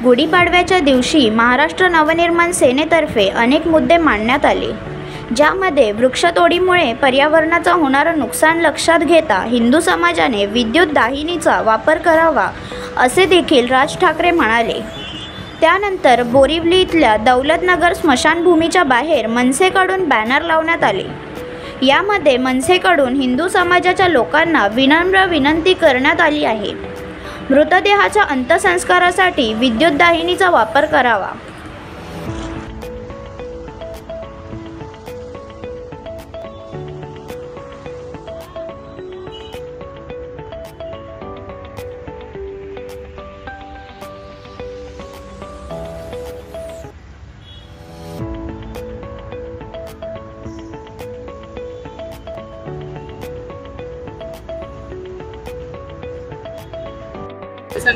गुढीपाडव्याच्या दिवशी महाराष्ट्र नवनिर्माण सेनेतर्फे अनेक मुद्दे मांडण्यात आले, ज्यामध्ये वृक्षतोडीमुळे पर्यावरणाचा होणारं नुकसान लक्षात घेता हिंदू समाजाने विद्युत दाहिनीचा वापर करावा असे देखील राज ठाकरे म्हणाले। त्यानंतर बोरिवली इथल्या दौलतनगर स्मशानभूमीच्या बाहेर मनसेकडून बॅनर लावण्यात आले। यामध्ये मनसेकडून हिंदू समाजाच्या लोकांना विनम्र विनंती करण्यात आली आहे, मृतदेहाच्या अंत्यसंस्कारासाठी विद्युत दाहिनीचा वापर करावा।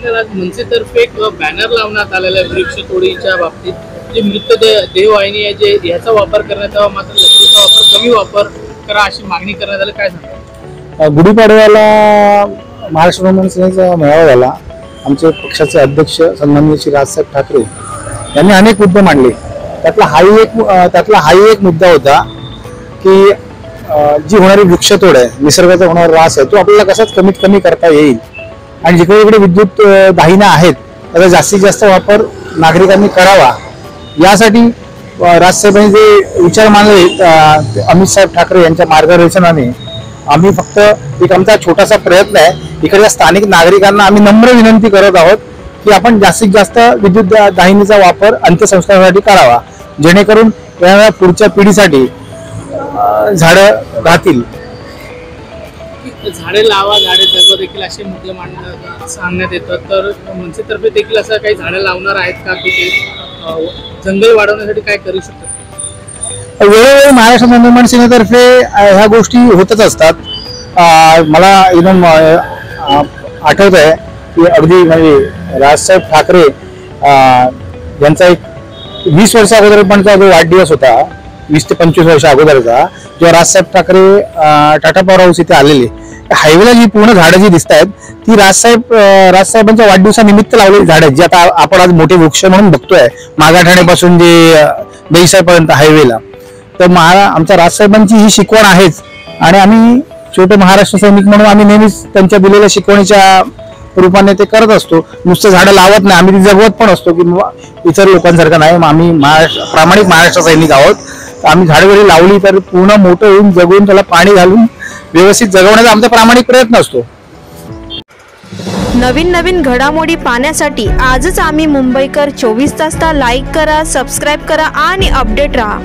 आज मनसेतर्फे एक बॅनर लावण्यात आलेला आहे वृक्षतोडीच्या बाबतीत, जे मृतदेह वाहिनी आहे जे ह्याचा वापर करण्यात यावा, मात्र लकडीचा वापर कमी वापर करा अशी मागणी करण्यात आली। काय सांगता? गुढीपाडव्याला महाराष्ट्र नवनिर्माण सेनेचा मेळावा झाला। आमचे पक्षाचे अध्यक्ष सन्माननीय श्री राजसाहेब ठाकरे यांनी अनेक मुद्दे मांडले। त्यातला हाही एक मुद्दा होता की जी होणारी वृक्षतोड आहे, निसर्गाचा होणारा ऱ्हास आहे, तो आपल्याला कसाच कमीत कमी करता येईल आणि जिकडे जिकडे विद्युत दाहिन्या आहेत त्याचा जास्तीत जास्त वापर नागरिकांनी करावा, यासाठी राजसाहेबांनी जे विचार मांडले अमित साहेब ठाकरे यांच्या मार्गदर्शनाने आम्ही फक्त एक आमचा छोटासा प्रयत्न आहे, इकडच्या स्थानिक नागरिकांना आम्ही नम्र विनंती करत आहोत की आपण जास्तीत जास्त विद्युत दाहिनीचा वापर अंत्यसंस्कारासाठी करावा, जेणेकरून या पुढच्या पिढीसाठी झाडं राहतील। झाडे लावा, झाडे जगवा देखील असे मुद्दे सांगण्यात येतात, तर मनसेतर्फे देखील असं काही झाडे लावणार आहेत का, की जंगल वाढवण्यासाठी काय करू शकतात? वेळोवेळी महाराष्ट्र नवनिर्माण सेनेतर्फे ह्या गोष्टी होतच असतात। मला एकदम आठवत आहे की अगदी म्हणजे राजसाहेब ठाकरे यांचा एक 20 वर्ष अगोदरपणचा जो वाढदिवस होता, 20 ते 25 वर्ष अगोदरचा, जेव्हा राजसाहेब ठाकरे टाटा पॉवर हाऊस इथे आलेले, हायवेला जी पूर्ण झाडं जी दिसत आहेत ती राजसाहेबांच्या वाढदिवसानिमित्त लावलेली झाडं आहेत, जी आता आपण आज मोठे वृक्ष म्हणून बघतोय मागाठाण्यापासून जे देसाईपर्यंत हायवेला। तर आमच्या राजसाहेबांची ही शिकवण आहेच आणि आम्ही छोटे महाराष्ट्र सैनिक म्हणून आम्ही नेहमीच त्यांच्या दिलेल्या शिकवणीच्या रूपाने ते करत असतो। नुसतं झाडं लावत नाही, आम्ही ती जगवत पण असतो की इतर लोकांसारखं नाही, आम्ही प्रामाणिक महाराष्ट्र सैनिक आहोत। आम्ही झाडं जरी लावली तर पूर्ण मोठं होऊन जगवून त्याला पाणी घालून व्यवस्थित जगवण्याचा आमचा प्रामाणिक प्रयत्न असतो। नवीन घडामोडी पाहण्यासाठी आजच आम्ही मुंबईकर 24 तासला लाईक करा, सबस्क्राईब करा आणि अपडेट रहा।